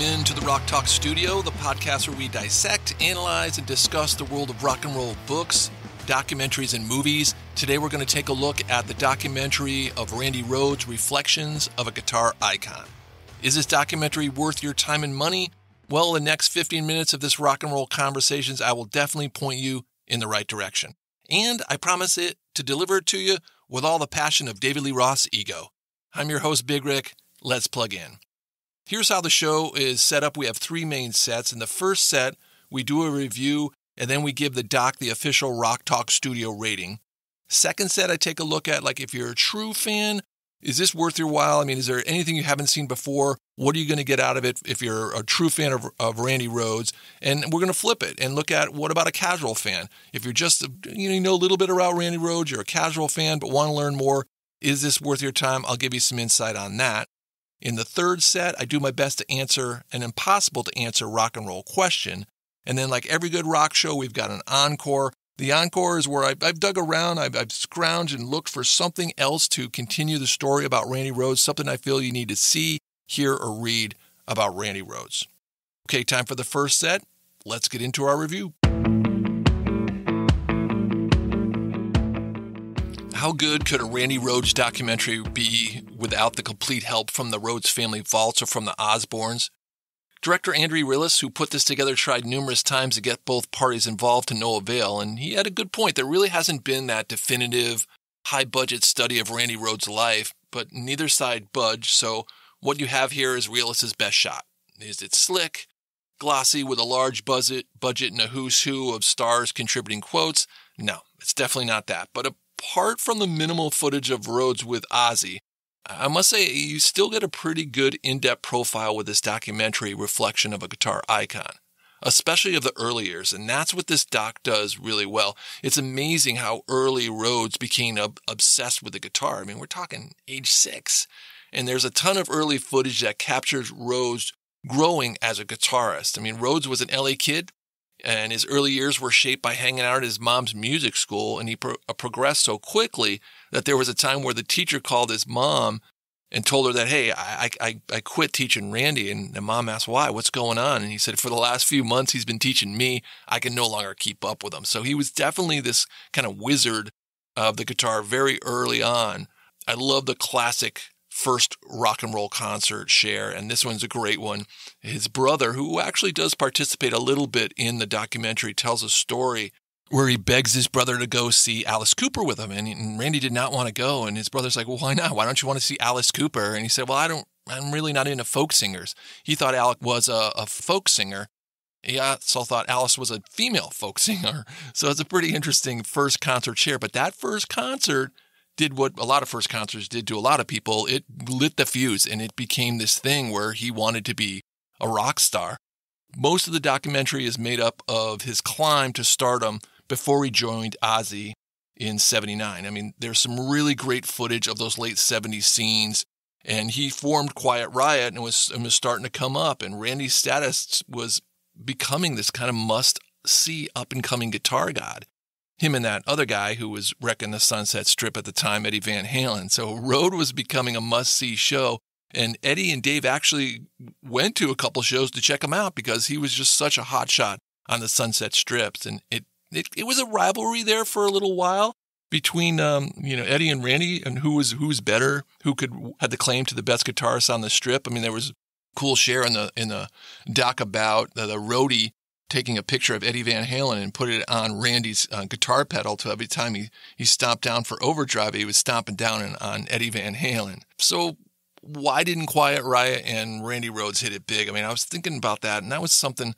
in to the Rock Talk Studio, the podcast where we dissect, analyze, and discuss the world of rock and roll books, documentaries, and movies. Today we're going to take a look at the documentary of Randy Rhoads, Reflections of a Guitar Icon. Is this documentary worth your time and money? Well, in the next 15 minutes of this rock and roll conversations, I will definitely point you in the right direction. And I promise it to deliver it to you with all the passion of David Lee Roth's ego. I'm your host, Big Rick. Let's plug in. Here's how the show is set up. We have three main sets. In the first set, we do a review, and then we give the doc the official Rock Talk Studio rating. Second set, I take a look at, like, if you're a true fan, is this worth your while? I mean, is there anything you haven't seen before? What are you going to get out of it if you're a true fan of Randy Rhoads? And we're going to flip it and look at, what about a casual fan? If you're just, you know a little bit about Randy Rhoads, you're a casual fan but want to learn more, is this worth your time? I'll give you some insight on that. In the third set, I do my best to answer an impossible to answer rock and roll question. And then, like every good rock show, we've got an encore. The encore is where I've dug around, I've scrounged and looked for something else to continue the story about Randy Rhoads, something I feel you need to see, hear, or read about Randy Rhoads. Okay, time for the first set. Let's get into our review. How good could a Randy Rhoads documentary be without the complete help from the Rhoads family vaults or from the Osbournes? Director Randy Rhoads, who put this together, tried numerous times to get both parties involved to no avail, and he had a good point. There really hasn't been that definitive, high-budget study of Randy Rhoads' life, but neither side budged, so what you have here is Rhoads' best shot. Is it slick, glossy, with a large budget and a who's who of stars contributing quotes? No, it's definitely not that. But apart from the minimal footage of Rhoads with Ozzy, I must say you still get a pretty good in-depth profile with this documentary, Reflection of a Guitar Icon, especially of the early years, and that's what this doc does really well. It's amazing how early Rhoads became obsessed with the guitar. I mean, we're talking age 6, and there's a ton of early footage that captures Rhoads growing as a guitarist. I mean, Rhoads was an LA kid, and his early years were shaped by hanging out at his mom's music school, and he progressed so quickly that there was a time where the teacher called his mom and told her that, hey, I quit teaching Randy. And the mom asked, why? What's going on? And he said, for the last few months, he's been teaching me. I can no longer keep up with him. So he was definitely this kind of wizard of the guitar very early on. I love the classic first rock and roll concert share, and this one's a great one. His brother, who actually does participate a little bit in the documentary, tells a story where he begs his brother to go see Alice Cooper with him, and Randy did not want to go, and his brother's like, well, why not? Why don't you want to see Alice Cooper? And he said, well, I'm really not into folk singers. He thought Alice was a folk singer. He also thought Alice was a female folk singer. So it's a pretty interesting first concert share, but that first concert did what a lot of first concerts did to a lot of people. It lit the fuse, and it became this thing where he wanted to be a rock star. Most of the documentary is made up of his climb to stardom before he joined Ozzy in 79. I mean, there's some really great footage of those late 70s scenes, and he formed Quiet Riot and was starting to come up, and Randy's status was becoming this kind of must-see up-and-coming guitar god. Him and that other guy who was wrecking the Sunset Strip at the time, Eddie Van Halen. So Rhoads was becoming a must-see show. And Eddie and Dave actually went to a couple shows to check him out because he was just such a hot shot on the Sunset Strips. And it was a rivalry there for a little while between Eddie and Randy, and who was better, who had the claim to the best guitarist on the Strip. I mean, there was a cool share in the doc about the roadie taking a picture of Eddie Van Halen and put it on Randy's guitar pedal, so every time he stomped down for overdrive, he was stomping down on Eddie Van Halen. So why didn't Quiet Riot and Randy Rhoads hit it big? I mean, I was thinking about that, and that was something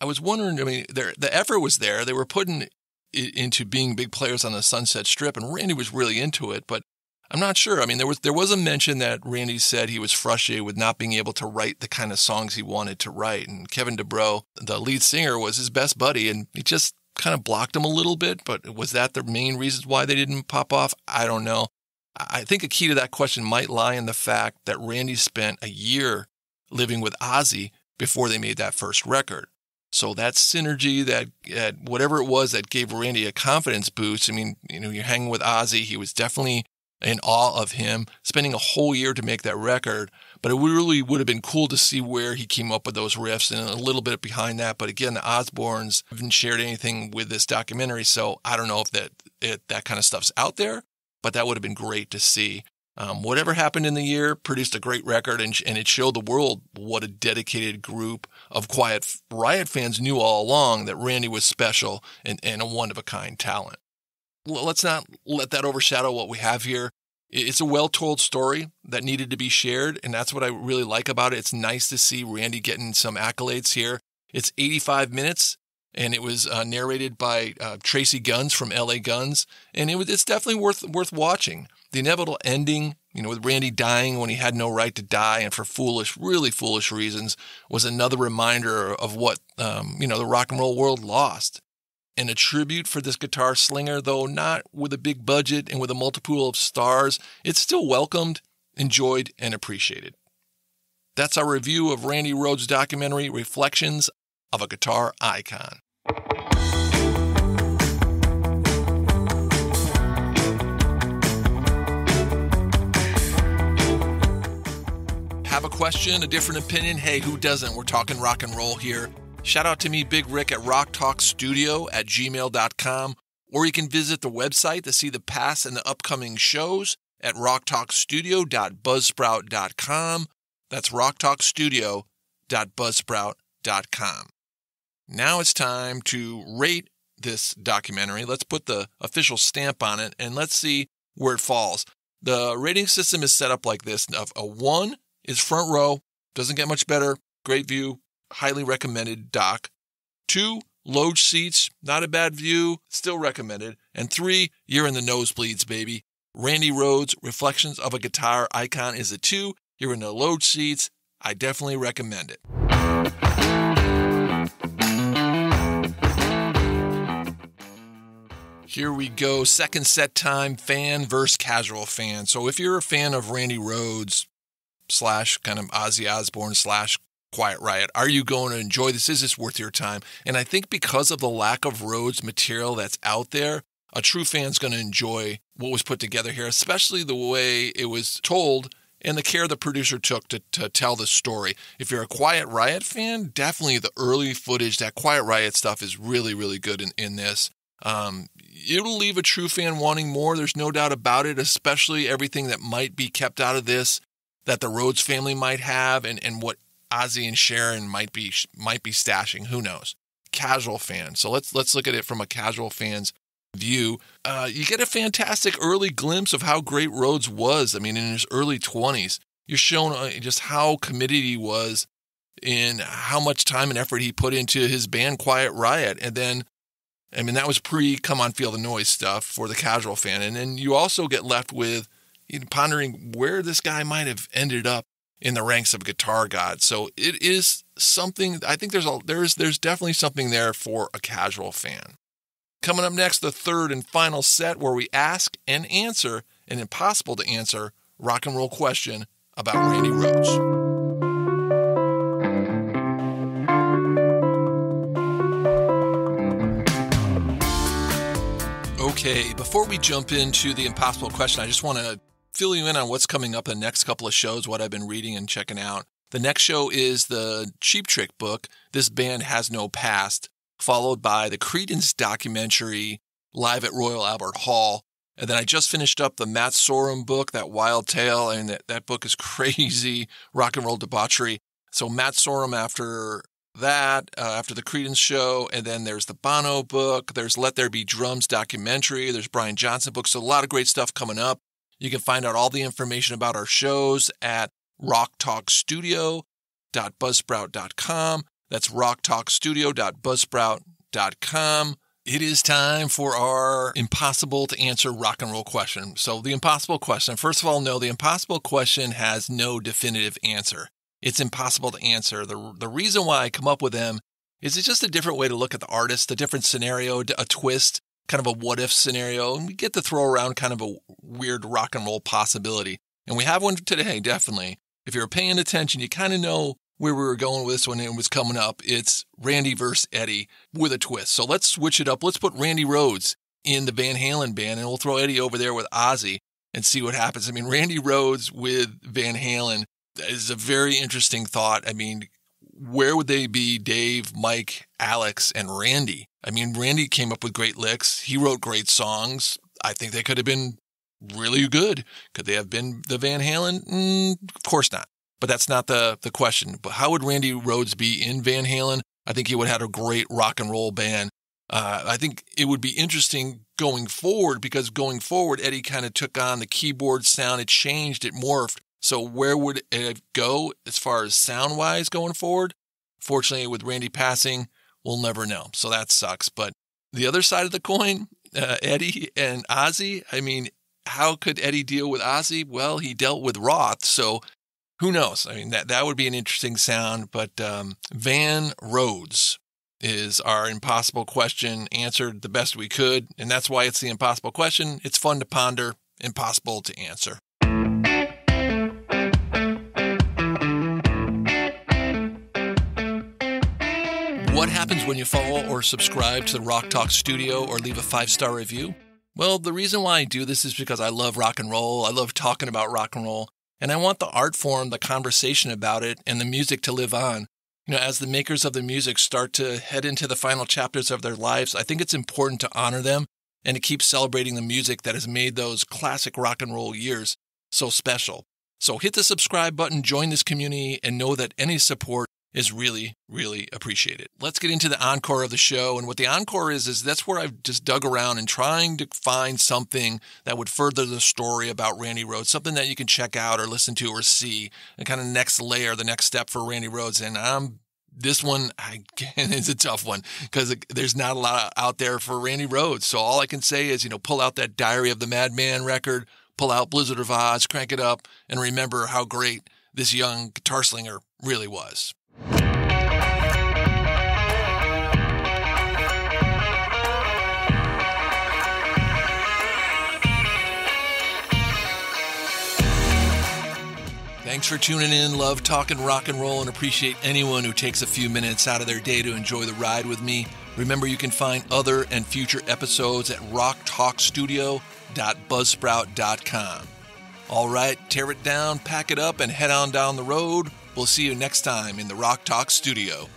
I was wondering. I mean, the effort was there. They were putting it into being big players on the Sunset Strip, and Randy was really into it, but I'm not sure. I mean, there was a mention that Randy said he was frustrated with not being able to write the kind of songs he wanted to write. And Kevin DuBrow, the lead singer, was his best buddy, and he just kind of blocked him a little bit. But was that the main reasons why they didn't pop off? I don't know. I think a key to that question might lie in the fact that Randy spent a year living with Ozzy before they made that first record. So that synergy, that whatever it was that gave Randy a confidence boost. I mean, you're hanging with Ozzy. He was definitely in awe of him, spending a whole year to make that record. But it really would have been cool to see where he came up with those riffs and a little bit behind that. But again, the Osbournes haven't shared anything with this documentary, so I don't know if that kind of stuff's out there, but that would have been great to see. Whatever happened in the year produced a great record, and it showed the world what a dedicated group of Quiet Riot fans knew all along, that Randy was special and a one-of-a-kind talent. Let's not let that overshadow what we have here. It's a well-told story that needed to be shared, and that's what I really like about it. It's nice to see Randy getting some accolades here. It's 85 minutes, and it was narrated by Tracy Guns from LA Guns, and it's definitely worth watching. The inevitable ending, with Randy dying when he had no right to die and for really foolish reasons, was another reminder of what, the rock and roll world lost. And a tribute for this guitar slinger, though not with a big budget and with a multiple of stars, it's still welcomed, enjoyed, and appreciated. That's our review of Randy Rhoads' documentary, Reflections of a Guitar Icon. Have a question, a different opinion? Hey, who doesn't? We're talking rock and roll here. Shout out to me, Big Rick, at rocktalkstudio@gmail.com, or you can visit the website to see the past and the upcoming shows at rocktalkstudio.buzzsprout.com. That's rocktalkstudio.buzzsprout.com. Now it's time to rate this documentary. Let's put the official stamp on it, and let's see where it falls. The rating system is set up like this. A 1 is front row, doesn't get much better, great view, highly recommended doc. 2, loge seats, not a bad view, still recommended. And 3, you're in the nosebleeds, baby. Randy Rhoads, Reflections of a Guitar Icon is a 2. You're in the loge seats. I definitely recommend it. Here we go. Second set time, fan versus casual fan. So if you're a fan of Randy Rhoads / kind of Ozzy Osbourne / Quiet Riot, are you going to enjoy this? Is this worth your time? And I think because of the lack of Rhoads material that's out there, a true fan's going to enjoy what was put together here, especially the way it was told and the care the producer took to tell the story. If you're a Quiet Riot fan, definitely the early footage, that Quiet Riot stuff is really, really good in this. It'll leave a true fan wanting more. There's no doubt about it, especially everything that might be kept out of this, that the Rhoads family might have, and what Ozzy and Sharon might be stashing. Who knows? Casual fan. So let's look at it from a casual fan's view. You get a fantastic early glimpse of how great Rhoads was. I mean, in his early 20s, you're shown just how committed he was in how much time and effort he put into his band Quiet Riot. And then, I mean, that was pre-Come On Feel the Noise stuff for the casual fan. And then you also get left with pondering where this guy might have ended up in the ranks of guitar gods. So it is something, I think there's definitely something there for a casual fan. Coming up next, the third and final set where we ask and answer an impossible to answer rock and roll question about Randy Rhoads. Okay, before we jump into the impossible question, I just want to fill you in on what's coming up in the next couple of shows, what I've been reading and checking out. The next show is the Cheap Trick book, This Band Has No Past, followed by the Creedence documentary, Live at Royal Albert Hall. And then I just finished up the Matt Sorum book, That Wild Tale, and that book is crazy rock and roll debauchery. So Matt Sorum after that, after the Creedence show, and then there's the Bono book, there's Let There Be Drums documentary, there's Brian Johnson book, so a lot of great stuff coming up. You can find out all the information about our shows at rocktalkstudio.buzzsprout.com. That's rocktalkstudio.buzzsprout.com. It is time for our impossible to answer rock and roll question. So the impossible question, first of all, no, the impossible question has no definitive answer. It's impossible to answer. The reason why I come up with them is it's just a different way to look at the artist, a different scenario, a twist, kind of a what-if scenario, and we get to throw around kind of a weird rock and roll possibility. And we have one today, definitely. If you're paying attention, you kind of know where we were going with this when it was coming up. It's Randy versus Eddie with a twist. So let's switch it up. Let's put Randy Rhoads in the Van Halen band, and we'll throw Eddie over there with Ozzy and see what happens. I mean, Randy Rhoads with Van Halen That is a very interesting thought. I mean, where would they be, Dave, Mike, Alex, and Randy? I mean, Randy came up with great licks. He wrote great songs. I think they could have been really good. Could they have been the Van Halen? Of course not. But that's not the question. But how would Randy Rhoads be in Van Halen? I think he would have had a great rock and roll band. I think it would be interesting going forward, because going forward, Eddie kind of took on the keyboard sound. It changed, it morphed. So where would it go as far as sound-wise going forward? Fortunately, with Randy passing, we'll never know. So that sucks. But the other side of the coin, Eddie and Ozzy, I mean, how could Eddie deal with Ozzy? Well, he dealt with Roth, so who knows? I mean, that would be an interesting sound. But Van Rhoads is our impossible question, answered the best we could. And that's why it's the impossible question. It's fun to ponder, impossible to answer. What happens when you follow or subscribe to the Rock Talk Studio or leave a 5-star review? Well, the reason why I do this is because I love rock and roll. I love talking about rock and roll. And I want the art form, the conversation about it, and the music to live on. You know, as the makers of the music start to head into the final chapters of their lives, I think it's important to honor them and to keep celebrating the music that has made those classic rock and roll years so special. So hit the subscribe button, join this community, and know that any support is really, really appreciated. Let's get into the encore of the show. And what the encore is that's where I've just dug around and trying to find something that would further the story about Randy Rhoads, something that you can check out or listen to or see, and kind of next layer, the next step for Randy Rhoads. And this one, again, is a tough one because there's not a lot out there for Randy Rhoads. So all I can say is, pull out that Diary of the Madman record, pull out Blizzard of Oz, crank it up, and remember how great this young guitar slinger really was. Thanks for tuning in. Love talking rock and roll and appreciate anyone who takes a few minutes out of their day to enjoy the ride with me. Remember, you can find other and future episodes at rocktalkstudio.buzzsprout.com. All right, tear it down, pack it up, and head on down the road. We'll see you next time in the Rock Talk Studio.